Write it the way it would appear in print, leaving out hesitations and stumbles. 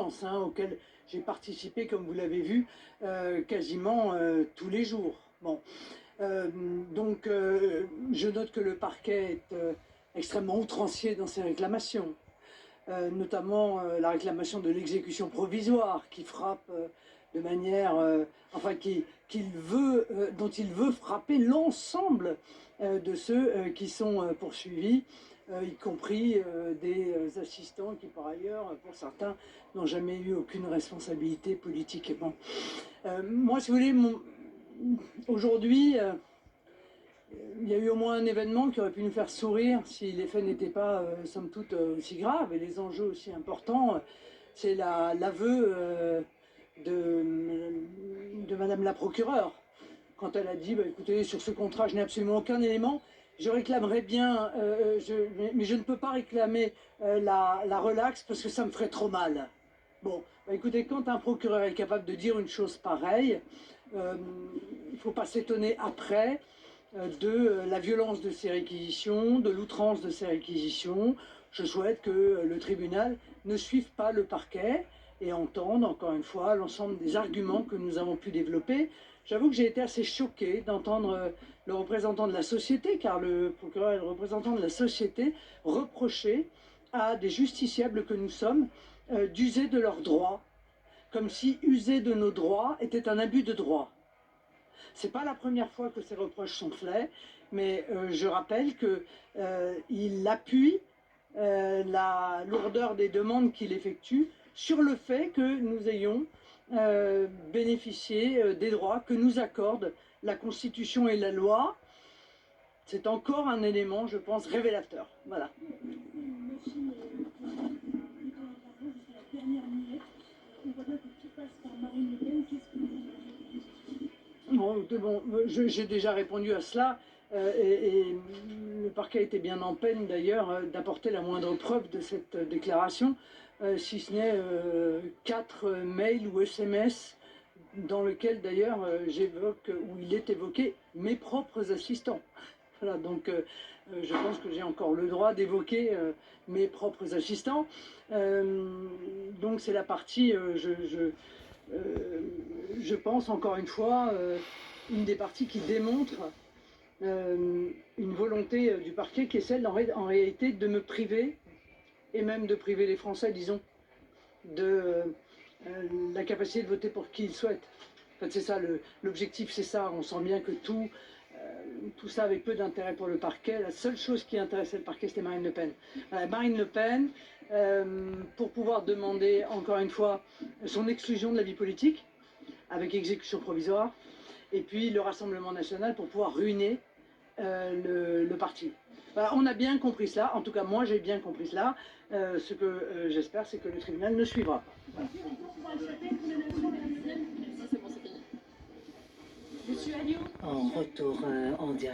audiences auxquelles j'ai participé, comme vous l'avez vu, quasiment tous les jours. Bon. Donc, je note que le parquet est extrêmement outrancier dans ses réclamations, notamment la réclamation de l'exécution provisoire qui frappe de manière, dont il veut frapper l'ensemble de ceux qui sont poursuivis, y compris des assistants qui, par ailleurs, pour certains, n'ont jamais eu aucune responsabilité politique. Bon. Moi, si vous voulez, aujourd'hui, il y a eu au moins un événement qui aurait pu nous faire sourire si les faits n'étaient pas, somme toute, aussi graves et les enjeux aussi importants. C'est l'aveu de Madame la procureure, quand elle a dit écoutez, sur ce contrat, je n'ai absolument aucun élément. Je réclamerais bien, mais je ne peux pas réclamer la relaxe parce que ça me ferait trop mal. Bon, écoutez, quand un procureur est capable de dire une chose pareille, il ne faut pas s'étonner après de la violence de ces réquisitions, de l'outrance de ces réquisitions. Je souhaite que le tribunal ne suive pas le parquet et entende, encore une fois, l'ensemble des arguments que nous avons pu développer. J'avoue que j'ai été assez choqué d'entendre le représentant de la société, car le procureur est le représentant de la société, reprocher à des justiciables que nous sommes d'user de leurs droits, comme si user de nos droits était un abus de droit. C'est pas la première fois que ces reproches sont faits, mais je rappelle qu'il appuie la lourdeur des demandes qu'il effectue sur le fait que nous ayons bénéficié des droits que nous accordent la Constitution et la loi. C'est encore un élément, je pense, révélateur. Voilà. Bon, j'ai déjà répondu à cela et le parquet était bien en peine d'ailleurs d'apporter la moindre preuve de cette déclaration, si ce n'est 4 mails ou SMS dans lesquels d'ailleurs où il est évoqué mes propres assistants. Voilà, donc je pense que j'ai encore le droit d'évoquer mes propres assistants. Donc c'est la partie, je pense encore une fois, une des parties qui démontre une volonté du parquet qui est celle en réalité de me priver, et même de priver les Français, disons, de la capacité de voter pour qui ils souhaitent. En fait, c'est ça, l'objectif, c'est ça. On sent bien que tout ça avait peu d'intérêt pour le parquet. La seule chose qui intéressait le parquet, c'était Marine Le Pen. Marine Le Pen, pour pouvoir demander, encore une fois, son exclusion de la vie politique, avec exécution provisoire, et puis le Rassemblement national pour pouvoir ruiner le parti. Voilà, on a bien compris cela, en tout cas moi j'ai bien compris cela. Ce que j'espère, c'est que le tribunal ne suivra pas. Voilà. Monsieur Alliot. En retour en direct.